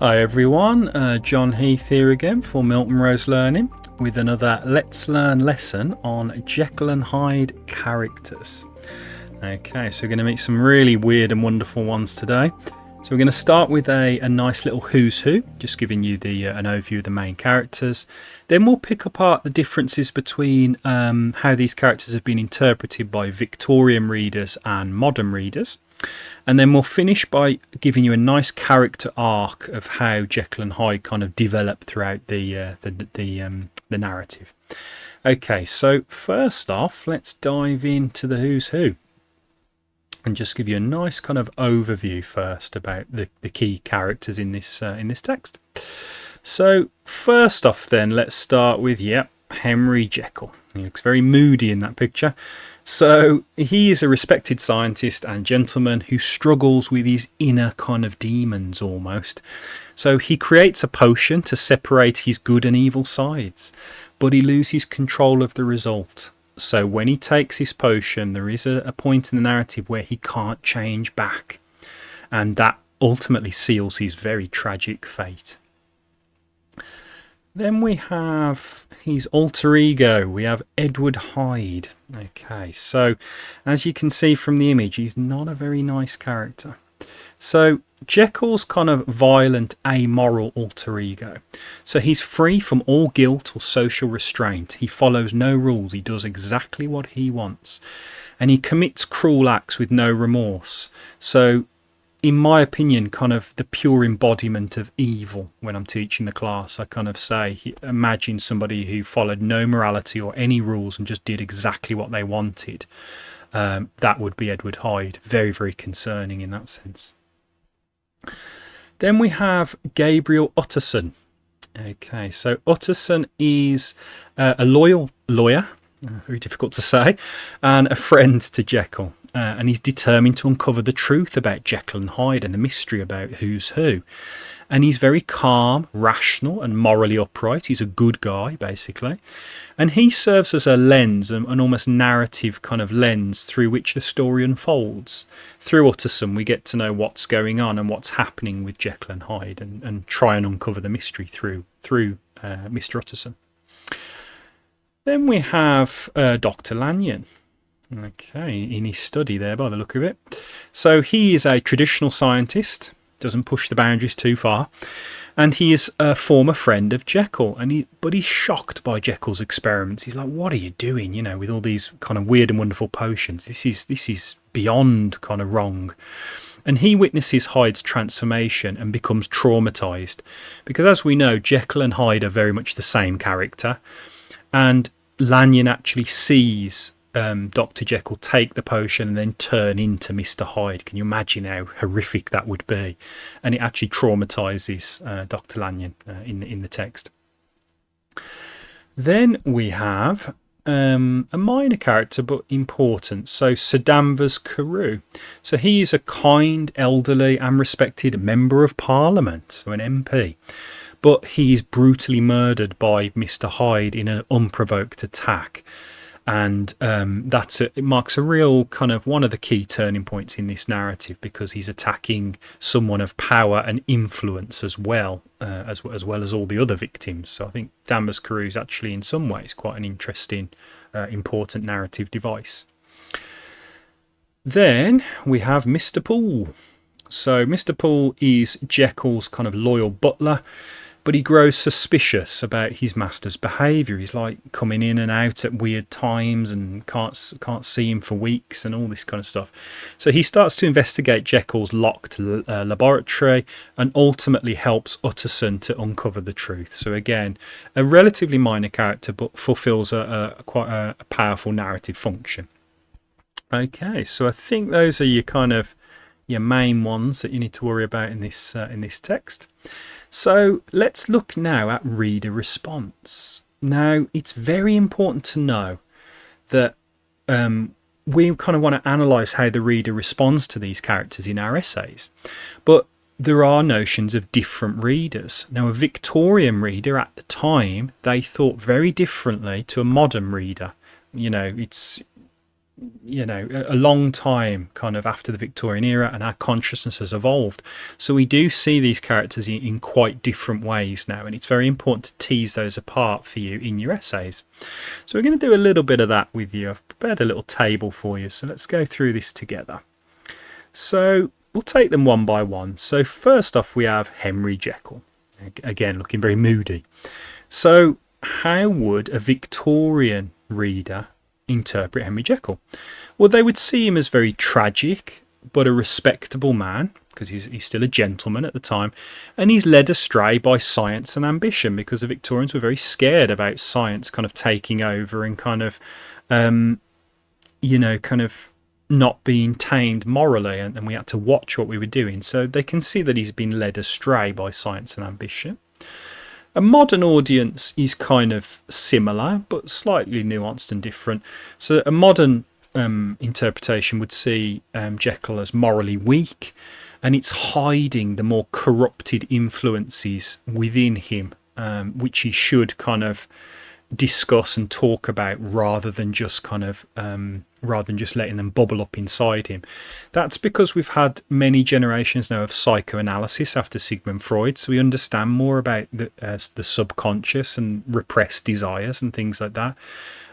Hi everyone, John Heath here again for Milton Rose Learning with another Let's Learn lesson on Jekyll and Hyde characters. Okay, so we're going to meet some really weird and wonderful ones today. So we're going to start with a nice little who's who, just giving you an overview of the main characters. Then we'll pick apart the differences between how these characters have been interpreted by Victorian readers and modern readers. And then we'll finish by giving you a nice character arc of how Jekyll and Hyde kind of develop throughout the narrative. Okay, so first off, let's dive into the who's who and just give you a nice kind of overview first about the key characters in this text. So first off then, let's start with Henry Jekyll. He looks very moody in that picture. So he is a respected scientist and gentleman who struggles with his inner kind of demons almost. So he creates a potion to separate his good and evil sides, but he loses control of the result. So when he takes his potion, there is a point in the narrative where he can't change back, and that ultimately seals his very tragic fate. Then we have his alter ego. We have Edward Hyde. Okay, so as you can see from the image, he's not a very nice character. So Jekyll's kind of violent, amoral alter ego. So he's free from all guilt or social restraint. He follows no rules. He does exactly what he wants. And he commits cruel acts with no remorse. So in my opinion, kind of the pure embodiment of evil. When I'm teaching the class, I kind of say, imagine somebody who followed no morality or any rules and just did exactly what they wanted. That would be Edward Hyde. Very, very concerning in that sense. Then we have Gabriel Utterson. Okay, so Utterson is a loyal lawyer, very difficult to say, and a friend to Jekyll. And he's determined to uncover the truth about Jekyll and Hyde and the mystery about who's who. And he's very calm, rational and morally upright. He's a good guy, basically. And he serves as a lens, an almost narrative kind of lens through which the story unfolds. Through Utterson, we get to know what's going on and what's happening with Jekyll and Hyde and try and uncover the mystery through Mr. Utterson. Then we have Dr. Lanyon. Okay, in his study there by the look of it. So he is a traditional scientist, doesn't push the boundaries too far, and he is a former friend of Jekyll, but he's shocked by Jekyll's experiments. He's like, what are you doing, with all these kind of weird and wonderful potions? This is beyond kind of wrong. And he witnesses Hyde's transformation and becomes traumatized, because as we know, Jekyll and Hyde are very much the same character, and Lanyon actually sees Dr. Jekyll take the potion and then turn into Mr. Hyde. Can you imagine how horrific that would be? And it actually traumatizes Dr. Lanyon in the text. Then we have a minor character but important. So Sir Danvers Carew. So he is a kind, elderly and respected member of Parliament, so an MP. But he is brutally murdered by Mr. Hyde in an unprovoked attack. And it marks a real kind of one of the key turning points in this narrative, because he's attacking someone of power and influence as well as all the other victims. So I think Danvers Carew is actually in some ways quite an interesting, important narrative device. Then we have Mr. Poole. So Mr. Poole is Jekyll's kind of loyal butler, but he grows suspicious about his master's behaviour. He's like coming in and out at weird times and can't see him for weeks and all this kind of stuff. So he starts to investigate Jekyll's locked laboratory and ultimately helps Utterson to uncover the truth. So again, a relatively minor character, but fulfills quite a powerful narrative function. Okay, so I think those are your main ones that you need to worry about in this text. So let's look now at reader response. Now, it's very important to know that we kind of want to analyse how the reader responds to these characters in our essays. But there are notions of different readers. Now, a Victorian reader at the time, they thought very differently to a modern reader. a long time kind of after the Victorian era, and our consciousness has evolved. So we do see these characters in quite different ways now, and it's very important to tease those apart for you in your essays. So we're going to do a little bit of that with you. I've prepared a little table for you, so let's go through this together. So we'll take them one by one. So first off, we have Henry Jekyll, again looking very moody. So how would a Victorian reader interpret Henry Jekyll? Well, they would see him as very tragic but a respectable man, because he's still a gentleman at the time, and he's led astray by science and ambition, because the Victorians were very scared about science kind of taking over and kind of not being tamed morally, and we had to watch what we were doing. So they can see that he's been led astray by science and ambition. A modern audience is kind of similar, but slightly nuanced and different. So a modern interpretation would see Jekyll as morally weak, and it's hiding the more corrupted influences within him, which he should kind of discuss and talk about rather than just letting them bubble up inside him. That's because we've had many generations now of psychoanalysis after Sigmund Freud, so we understand more about the subconscious and repressed desires and things like that,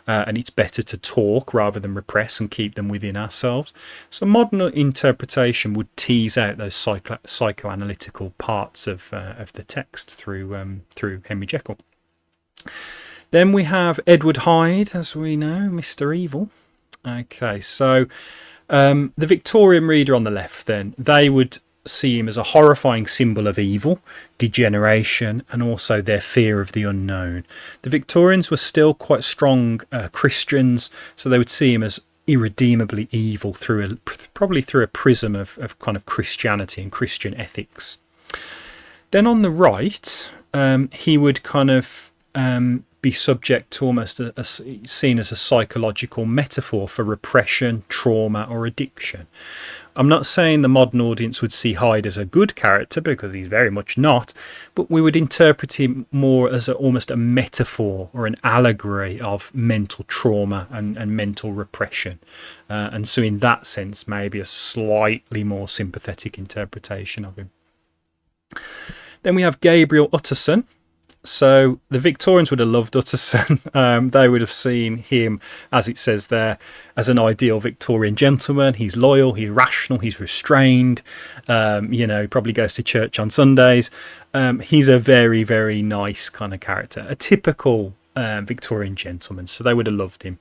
and it's better to talk rather than repress and keep them within ourselves. So modern interpretation would tease out those psychoanalytical parts of the text through Henry Jekyll. Then we have Edward Hyde, as we know, Mr. Evil. Okay, so the Victorian reader on the left, then, they would see him as a horrifying symbol of evil, degeneration, and also their fear of the unknown. The Victorians were still quite strong Christians, so they would see him as irredeemably evil probably through a prism of kind of Christianity and Christian ethics. Then on the right, he would kind of be subject to almost seen as a psychological metaphor for repression, trauma, or addiction. I'm not saying the modern audience would see Hyde as a good character, because he's very much not, but we would interpret him more as almost a metaphor or an allegory of mental trauma and mental repression. And so in that sense, maybe a slightly more sympathetic interpretation of him. Then we have Gabriel Utterson. So the Victorians would have loved Utterson. They would have seen him, as it says there, as an ideal Victorian gentleman. He's loyal, he's rational, he's restrained, probably goes to church on Sundays. He's a very, very nice kind of character, a typical Victorian gentleman, so they would have loved him.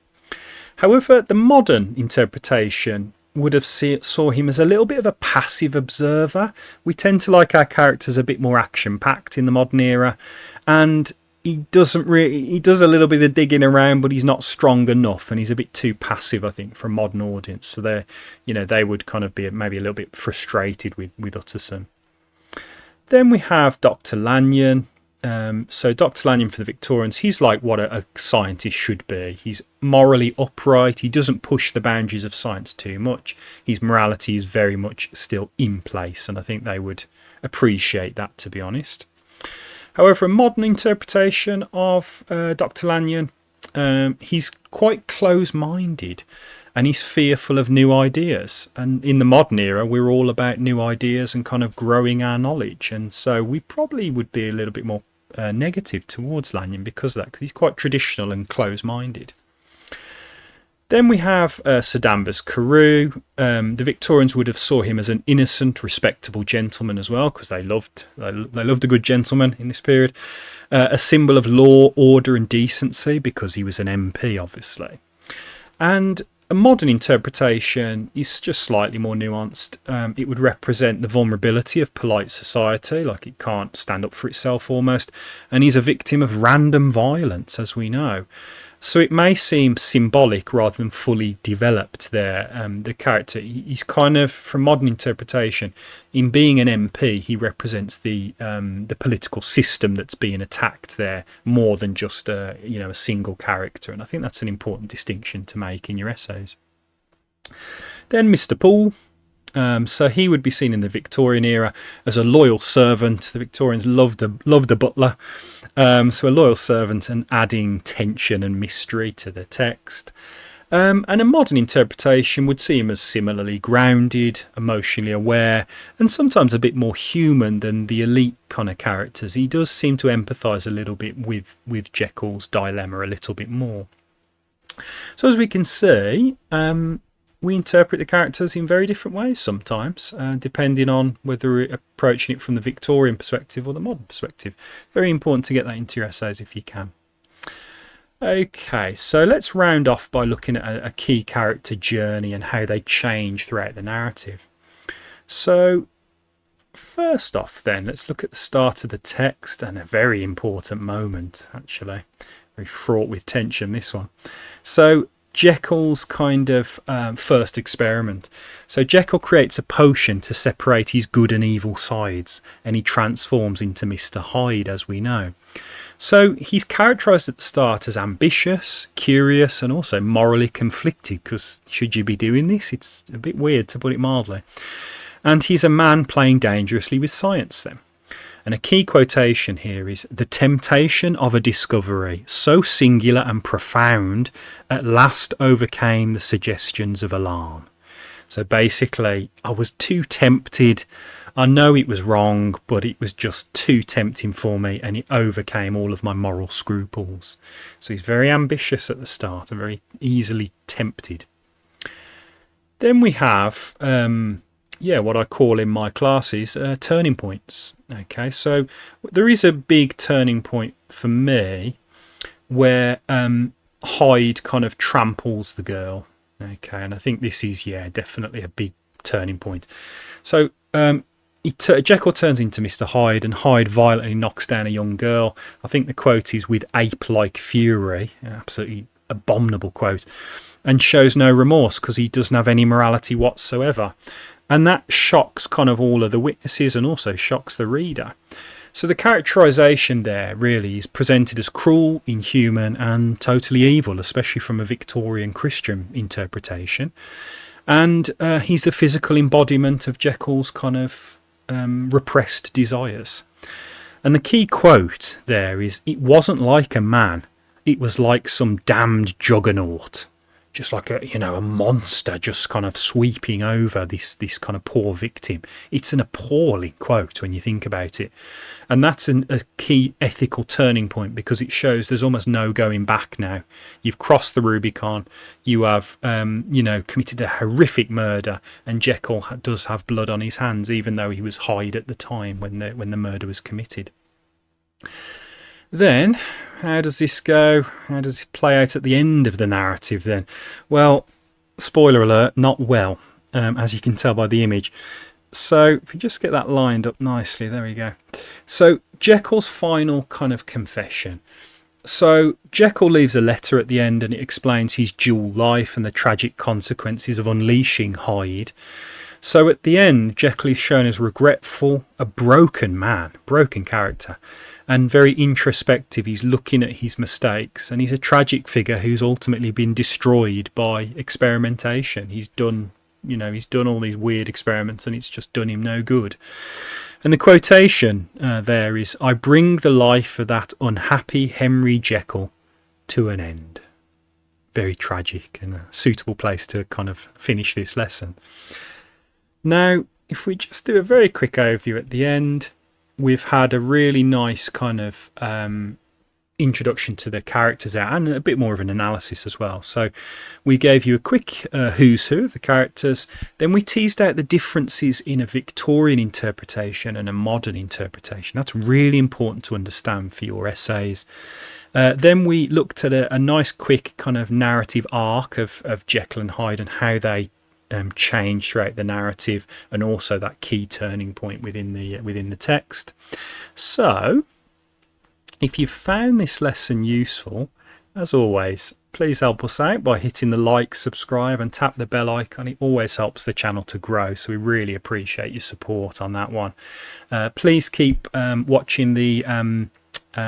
However, the modern interpretation would have saw him as a little bit of a passive observer. We tend to like our characters a bit more action-packed in the modern era, and he does a little bit of digging around, but he's not strong enough, and he's a bit too passive, I think, for a modern audience. So they would kind of be maybe a little bit frustrated with Utterson. Then we have Dr. Lanyon. So Dr. Lanyon for the Victorians, he's like what a scientist should be. He's morally upright. He doesn't push the boundaries of science too much. His morality is very much still in place, and I think they would appreciate that, to be honest. However, a modern interpretation of Dr. Lanyon, he's quite close-minded, and he's fearful of new ideas. And in the modern era, we're all about new ideas and kind of growing our knowledge. And so we probably would be a little bit more negative towards Lanyon because of that, because he's quite traditional and close-minded. Then we have Sir Danvers Carew. The Victorians would have saw him as an innocent, respectable gentleman as well, because they loved a good gentleman in this period. A symbol of law, order and decency, because he was an MP, obviously. And a modern interpretation is just slightly more nuanced. It would represent the vulnerability of polite society, like it can't stand up for itself almost, and he's a victim of random violence, as we know. So it may seem symbolic rather than fully developed there. The character, he's kind of, from modern interpretation, in being an MP, he represents the political system that's being attacked there more than just a single character. And I think that's an important distinction to make in your essays. Then Mr. Poole. So he would be seen in the Victorian era as a loyal servant. The Victorians loved a butler. So a loyal servant and adding tension and mystery to the text. And a modern interpretation would see him as similarly grounded, emotionally aware, and sometimes a bit more human than the elite kind of characters. He does seem to empathise a little bit with Jekyll's dilemma a little bit more. So as we can see, we interpret the characters in very different ways sometimes, depending on whether we're approaching it from the Victorian perspective or the modern perspective. Very important to get that into your essays if you can. Okay, so let's round off by looking at a key character journey and how they change throughout the narrative. So first off then, let's look at the start of the text, and a very important moment actually. Very fraught with tension, this one. So Jekyll's kind of first experiment. So Jekyll creates a potion to separate his good and evil sides, and he transforms into Mr. Hyde, as we know. So he's characterised at the start as ambitious, curious, and also morally conflicted, because should you be doing this? It's a bit weird, to put it mildly. And he's a man playing dangerously with science then. And a key quotation here is, "The temptation of a discovery so singular and profound at last overcame the suggestions of alarm." So basically, I was too tempted. I know it was wrong, but it was just too tempting for me, and it overcame all of my moral scruples. So he's very ambitious at the start and very easily tempted. Then we have what I call in my classes turning points. Okay, so there is a big turning point for me where Hyde kind of tramples the girl. Okay, and I think this is definitely a big turning point. So Jekyll turns into Mr. Hyde, and Hyde violently knocks down a young girl. I think the quote is "with ape-like fury," absolutely abominable quote, and shows no remorse because he doesn't have any morality whatsoever. And that shocks kind of all of the witnesses and also shocks the reader. So the characterisation there really is presented as cruel, inhuman and totally evil, especially from a Victorian Christian interpretation. And he's the physical embodiment of Jekyll's kind of repressed desires. And the key quote there is, "It wasn't like a man, it was like some damned juggernaut." Just like a monster just kind of sweeping over this kind of poor victim. It's an appalling quote when you think about it. And that's a key ethical turning point, because it shows there's almost no going back now. You've crossed the Rubicon. You have, committed a horrific murder, and Jekyll does have blood on his hands, even though he was Hyde at the time when the murder was committed. Then, how does this go? How does it play out at the end of the narrative then? Well, spoiler alert, not well, as you can tell by the image. So if we just get that lined up nicely, there we go. So Jekyll's final kind of confession. So Jekyll leaves a letter at the end, and it explains his dual life and the tragic consequences of unleashing Hyde. So at the end, Jekyll is shown as regretful, a broken man, broken character, and very introspective. He's looking at his mistakes, and he's a tragic figure who's ultimately been destroyed by experimentation. He's done all these weird experiments, and it's just done him no good. And the quotation there is, "I bring the life of that unhappy Henry Jekyll to an end." Very tragic, and a suitable place to kind of finish this lesson. Now, if we just do a very quick overview at the end, we've had a really nice kind of introduction to the characters out, and a bit more of an analysis as well. So we gave you a quick who's who of the characters. Then we teased out the differences in a Victorian interpretation and a modern interpretation. That's really important to understand for your essays. Then we looked at a nice quick kind of narrative arc of Jekyll and Hyde and how they change throughout the narrative, and also that key turning point within the text. So if you found this lesson useful, as always, please help us out by hitting the like, subscribe and tap the bell icon. It always helps the channel to grow, so we really appreciate your support on that one. Please keep watching the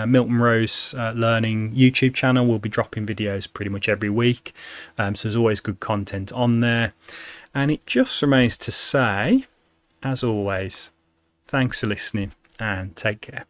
Milton Rose Learning YouTube channel. We'll be dropping videos pretty much every week, so there's always good content on there. And it just remains to say, as always, thanks for listening and take care.